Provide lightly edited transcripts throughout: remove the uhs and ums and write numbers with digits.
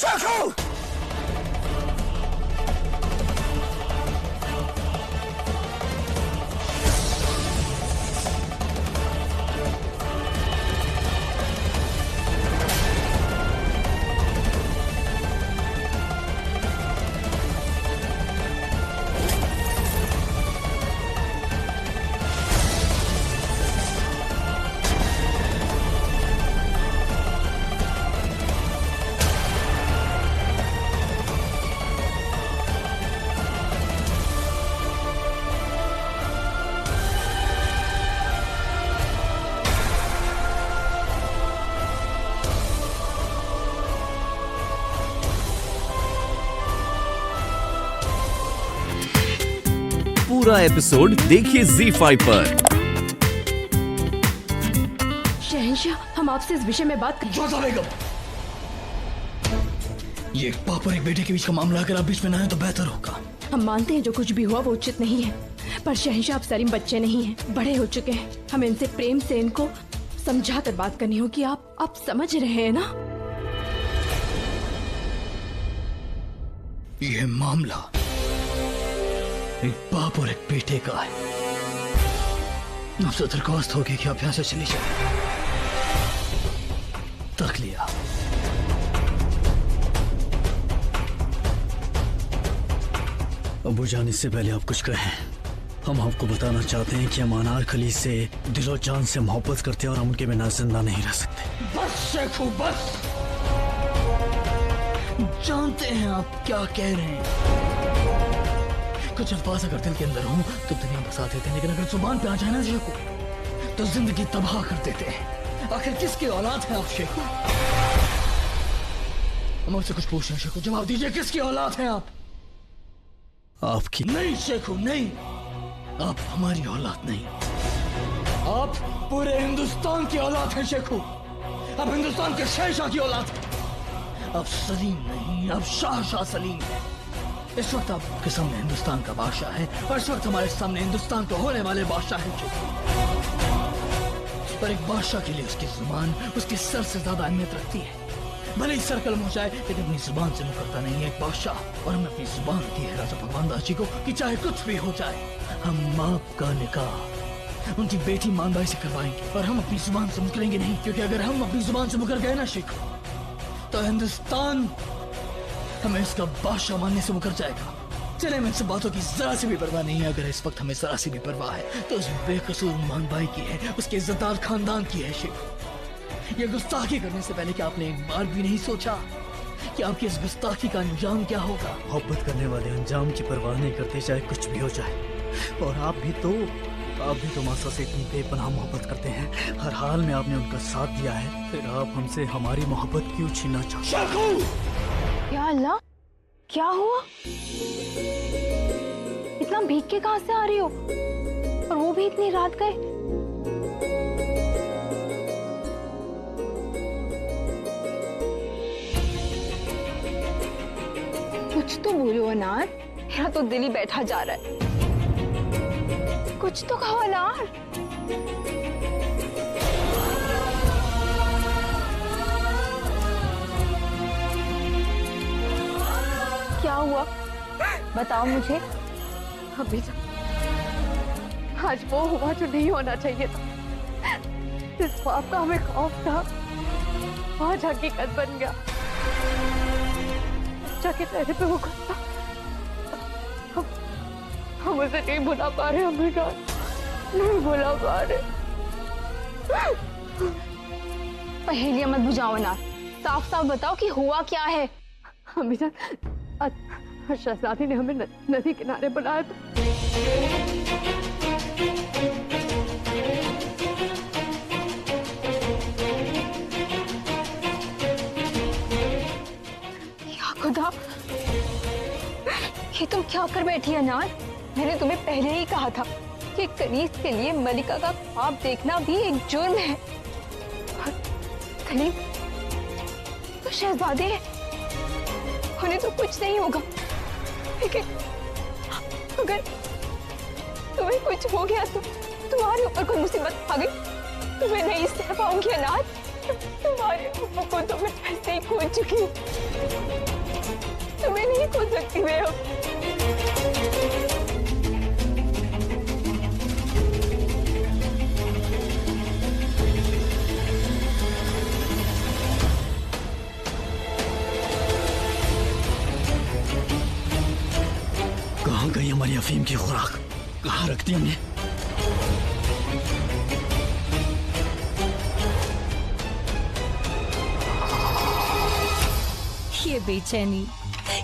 शेखू! पूरा एपिसोड देखिए ZEE5 पर। शहंशाह, हम आपसे इस विषय में बात कर। जोधा बेगम, ये एक बाप और एक बेटे के बीच का मामला, अगर आप बीच में ना आए तो बेहतर होगा। हम मानते हैं जो कुछ भी हुआ वो उचित नहीं है, पर शहंशाह, आप सलीम बच्चे नहीं हैं, बड़े हो चुके हैं। हमें इनसे प्रेम से इनको समझा कर बात करनी होगी। आप समझ रहे हैं ना? यह मामला एक बाप और एक बेटे का है। आपसे दरख्वास्त होगी कि आप यहाँ से चली जाए। तक लिया। अबू जान, इससे पहले आप कुछ कहें। हम आपको बताना चाहते हैं कि हम अनार खली से दिलो जान से मोहब्बत करते हैं और हम उनके बिना जिंदा नहीं रह सकते। बस शेखू, बस। जानते हैं आप क्या कह रहे हैं। कुछ अल्फाज अगर दिल के अंदर हो तो दुनिया बसा देते हैं, लेकिन अगर जुबान पे आ जाए ना शेखू तो जिंदगी तबाह कर देते हैं। आखिर किसकी औलाद है आप शेखू? हम आपसे कुछ पूछ रहे हैं शेखू, जवाब दीजिए, किसकी औलाद है आप? आपकी। नहीं शेखू, नहीं, आप हमारी औलाद नहीं, आप पूरे हिंदुस्तान की औलाद हैं शेखू। आप हिंदुस्तान के शहंशाह की औलाद हैं। आप सलीम नहीं, आप शाह सलीम। इस वक्त आपके सामने हिंदुस्तान का बादशाह है और इस वक्त हमारे सामने हिंदुस्तान को होने वाले बादशाह है शेखू। पर एक बादशाह के लिए उसकी जुबान उसके सर से ज्यादा अहमियत रखती है। भले ही सर कलम हो जाए लेकिन अपनी जुबान से मुकरता नहीं है एक बादशाह। और हमें अपनी जुबान दी है राजा भगवान दास जी को कि चाहे कुछ भी हो जाए हम आपका निकाह उनकी बेटी मानबाई से करवाएंगे और हम अपनी जुबान से मुकरेंगे नहीं, क्योंकि अगर हम अपनी जुबान से मुकर गए ना शेखू तो हिंदुस्तान हमें इसका बादशाह मानने से मुकर जाएगा। चले, मैं इन बातों की जरा सी भी परवाह नहीं है। अगर इस वक्त हमें जरा सी भी परवाह है तो उस बेकसूर मानबाई की है, उसके इज्जतदार खानदान की है शेखू। ये गुस्ताखी करने से पहले क्या आपने एक बार भी नहीं सोचा कि आपकी इस गुस्ताखी का अंजाम क्या होगा? मोहब्बत करने वाले अंजाम की परवाह नहीं करते, चाहे कुछ भी हो जाए। और आप भी तो मासा से इतनी बेपनाह मोहब्बत करते हैं। हर हाल में आपने उनका साथ दिया है, फिर आप हमसे हमारी मोहब्बत क्यों छीनना चाहते हैं? या अल्लाह, क्या हुआ? इतना भीग के कहां से आ रही हो, और वो भी इतनी रात गए? कुछ तो बोलो अनार, मेरा तो दिल ही बैठा जा रहा है। कुछ तो कहो अनार। क्या हुआ, बताओ मुझे। अभी आज वो हुआ जो नहीं होना चाहिए था। इस बात का हमें खौफ था, आज हकीकत बन गया। जाके चेहरे पे वो गुस्सा, हम उसे नहीं भुला पा रहे, अमीरा नहीं भुला पा रहे। पहेलियां मत बुझाओ ना, साफ साफ बताओ कि हुआ क्या है। अमीरा, शहजादी ने हमें नदी किनारे बुलाया था। या खुदा, ये तुम क्या कर बैठी अनार? मैंने तुम्हें पहले ही कहा था कि कनीज के लिए मलिका का ख्वाब देखना भी एक जुर्म है। कनीज तो शहजादे है, उन्हें तो कुछ नहीं होगा, लेकिन अगर तुम्हें कुछ हो गया तो तुम्हारे ऊपर कोई मुसीबत आ गई, तुम्हें नहीं सह पाऊंगी अनाज। तुम्हारे अब्बू को तो मैं ऐसे ही खो चुकी हूँ, तुम्हें नहीं खो सकती मैं अब। कहाँ गई हमारी अफीम की खुराक? कहाँ रख दी हमने? ये बेचैनी,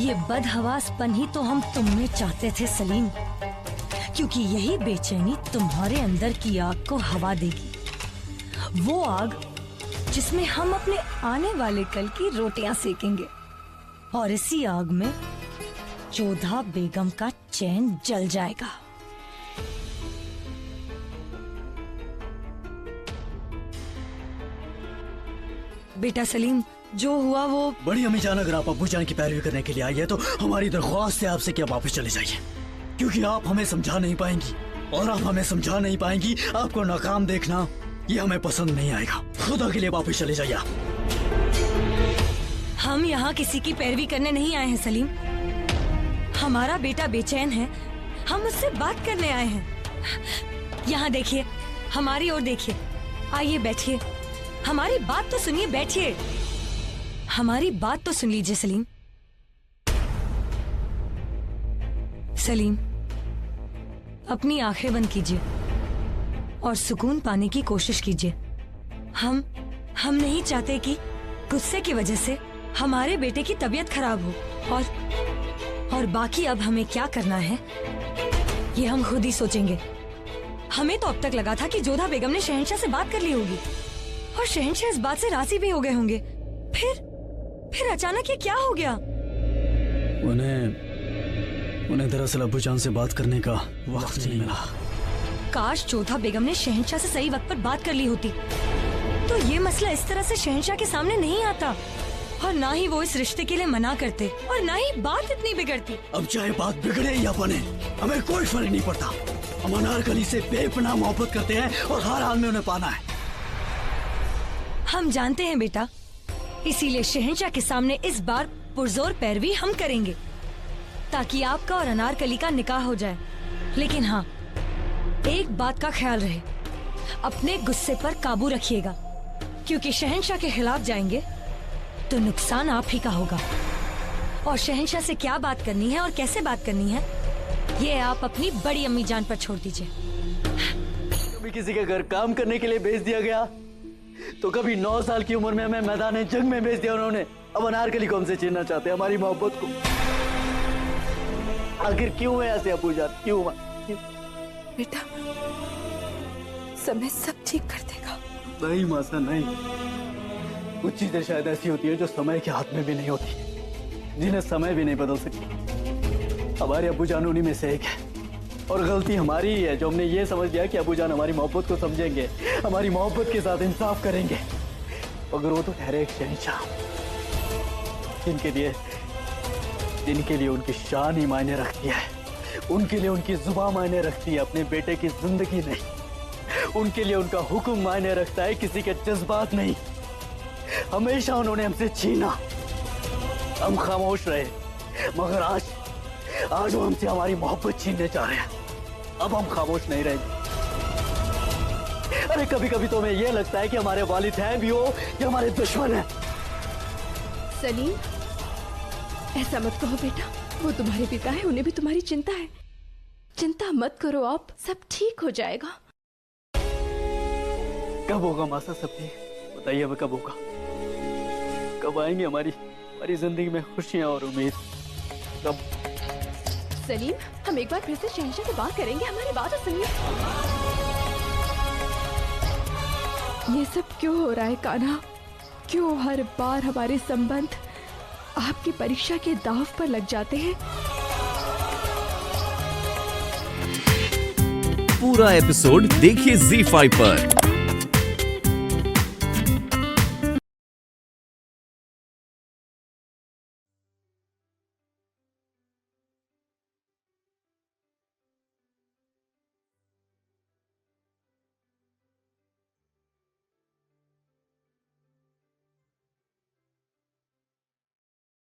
ये बदहवासपन ही तो हम तुम में चाहते थे सलीम, क्योंकि यही बेचैनी तुम्हारे अंदर की आग को हवा देगी। वो आग जिसमें हम अपने आने वाले कल की रोटियां सेकेंगे, और इसी आग में जोधा बेगम का चैन जल जाएगा। बेटा सलीम, जो हुआ वो बड़ी अम्मी जान अगर आप अब्बू जान की पैरवी करने के लिए आई है तो हमारी दरख्वास्त है आपसे कि आप वापस चले जाइए, क्योंकि आप हमें समझा नहीं पाएंगी, और आप हमें समझा नहीं पाएंगी। आपको नाकाम देखना ये हमें पसंद नहीं आएगा। खुदा के लिए वापस चले जाइए आप। हम यहाँ किसी की पैरवी करने नहीं आए हैं सलीम। हमारा बेटा बेचैन है, हम उससे बात करने आए हैं। यहाँ देखिए, हमारी ओर देखिए, आइए बैठिए, हमारी बात तो सुनिए, बैठिए, हमारी बात तो सुन लीजिए सलीम। सलीम, अपनी आंखें बंद कीजिए और सुकून पाने की कोशिश कीजिए। हम नहीं चाहते कि गुस्से की वजह से हमारे बेटे की तबीयत खराब हो, और बाकी अब हमें क्या करना है ये हम खुद ही सोचेंगे। हमें तो अब तक लगा था कि जोधा बेगम ने शहंशाह से बात कर ली होगी, और शहंशाह इस बात से राजी भी हो गए होंगे। फिर अचानक ये क्या हो गया? उन्हें दरअसल अब्बू जान से बात करने का वक्त नहीं मिला। काश जोधा बेगम ने शहंशाह से सही वक्त पर बात कर ली होती, तो ये मसला इस तरह से शहंशाह के सामने नहीं आता, और ना ही वो इस रिश्ते के लिए मना करते, और ना ही बात इतनी बिगड़ती। अब चाहे बात बिगड़े या बने, हमें कोई फर्क नहीं पड़ता। हम अनारकली से बेपनाह मोहब्बत करते हैं और हर हाल में उन्हें पाना है। हम जानते हैं बेटा, इसीलिए शहंशाह के सामने इस बार पुरजोर पैरवी हम करेंगे, ताकि आपका और अनारकली का निकाह हो जाए। लेकिन हाँ, एक बात का ख्याल रहे, अपने गुस्से पर काबू रखिएगा, क्योंकि शहंशाह के खिलाफ जाएंगे तो नुकसान आप ही का होगा। और शहंशाह से क्या बात करनी है और कैसे बात करनी है, ये आप अपनी बड़ी अम्मी जान पर छोड़ दीजिए। कभी किसी के घर काम करने के लिए भेज दिया गया, तो कभी 9 साल की उम्र में हमें मैदान जंग में भेज दिया उन्होंने। अब अनारकली को हमसे छीनना चाहते हैं, हमारी मोहब्बत को। आखिर क्यों है ऐसे अब्बू जान, क्यों? बेटा, समय सब ठीक कर देगा। नहीं मासा, नहीं। कुछ चीजें शायद ऐसी होती है जो समय के हाथ में भी नहीं होती, जिन्हें समय भी नहीं बदल सकती। हमारे अब्बू जान उन्हीं में से एक है, और गलती हमारी ही है जो हमने ये समझ लिया कि अब्बू जान हमारी मोहब्बत को समझेंगे, हमारी मोहब्बत के साथ इंसाफ करेंगे। अगर वो तो ठहरे एक शहंशाह, जिनके लिए उनकी शान ही मायने रखती है, उनके लिए उनकी जुबान मायने रखती है, अपने बेटे की जिंदगी नहीं। उनके लिए उनका हुक्म मायने रखता है, किसी के जज्बात नहीं। हमेशा उन्होंने हमसे छीना, हम खामोश रहे, मगर आज वो हमसे हमारी मोहब्बत छीनने चाह रहे हैं। अब हम खामोश नहीं रहेंगे। अरे कभी कभी तो हमें यह लगता है कि हमारे वालिद हैं भी हो या हमारे दुश्मन हैं। सलीम, ऐसा मत कहो बेटा, वो तुम्हारे पिता है, उन्हें भी तुम्हारी चिंता है। चिंता मत करो आप, सब ठीक हो जाएगा। कब होगा मासा सब ठीक? बताइए हमें कब होगा? कब आएंगे हमारी जिंदगी में खुशियां और उम्मीद? कब? सलीम, हम एक बार फिर से शहंशाह से बात करेंगे, हमारी बात तो सुनिए। ये सब क्यों हो रहा है कान्हा? क्यों हर बार हमारे संबंध आपकी परीक्षा के दाव पर लग जाते हैं? पूरा एपिसोड देखिए ZEE5 पर।